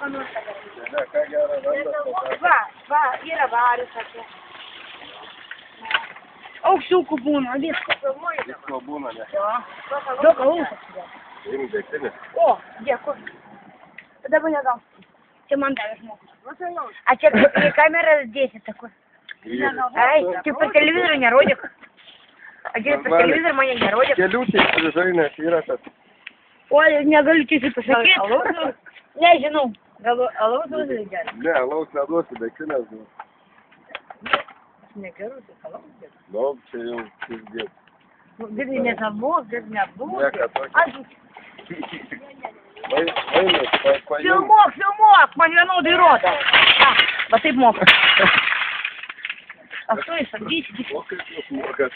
Ne, ką gerą randą. Va, yra varius apie. Aukščiukų būna, visko. Visko būna, ne? Daug alaus. Imk degtinį. O, dėkui. Dabar negau. Čia man davė žmogus. A čia į kamerą dėsi takui. Ai, tik per televizorių nerodyk. A čia per televizorių mane nerodyk. Kelių tiesiog žainės yra tas. Oi, negaliu tiesiog pasakyti. Nežinau. Gal alaus duosi gerą? Ne, alaus neduosi, degtinės duosi. Negeru, tai alaus gerą. Nu, čia jau susidėt. Dirbi nesabus, dirbi nebus. Nieka tokio. Vainus, paimk. Filmuok, man vienodai rodo. Va taip moka. Aš tu įsardysi. O kaip jūs mokat?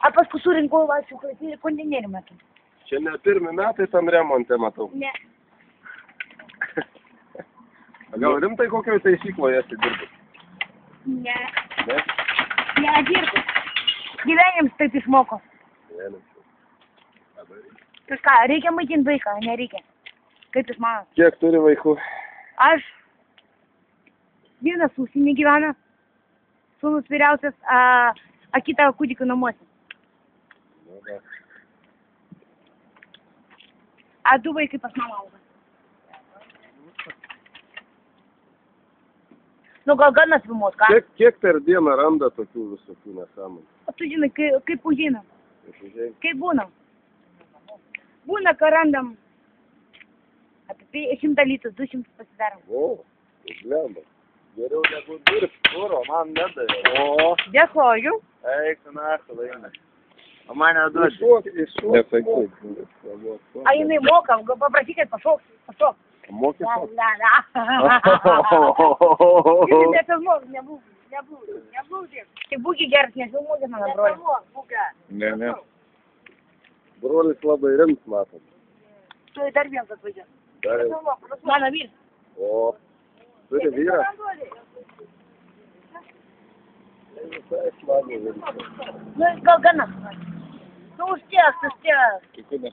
A paskui surinkau vaisių kondinėlį metu. Čia ne pirmi metai tam remonte matau. Ne. Gal rimtai kokioj taisykloje esi dirbus? Ne. Ne? Nedirbu. Gyvenims taip išmoko. Kažką, reikia maitinti vaiką, nereikia. Kaip jūs manot? Kiek turi vaikų? Aš vienas užsienį gyvena, sūnus vyriausias, a kitą kūdikių namuose. Nu, da. A du vaikai pas mamą auga. Nu gal ganas filmuot, ką? Kiek per dieną randa tokių visokių nesąmonų? O tu žinai, kaip užeina, Išužiai. kaip būna. Būna, ką randam apie 100 litrų, 200 pasidarom. O, išlemba. Geriau negu dirbti, kuro, man nedavė. O, Dėkoju. eik, naša, laimė. O mane duodi. Nesakyk. A jinai moka, gal paprašyk, kad pašok. Moki šok. Nefilmuok, nebūk. Tik būki geras, nefilmuok, mano broli. Ne. Brolis labai rimts, matom. Tu dar vienas atvažiuos. Dar jau. Mano vyras. O, turi vyrą? Visai smagu vyras. Nu, gal ganas. Nu, užtiek.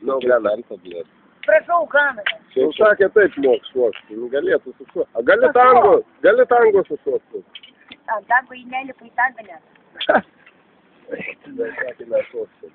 Nu, galėtų, blėt. Prašau, kamerą. Jau sakė taip moks šokti, galėtų sušokti. A gali tango sušokti? Tango į nelipa į tango, ne. Eik, tada sakė, nešokti.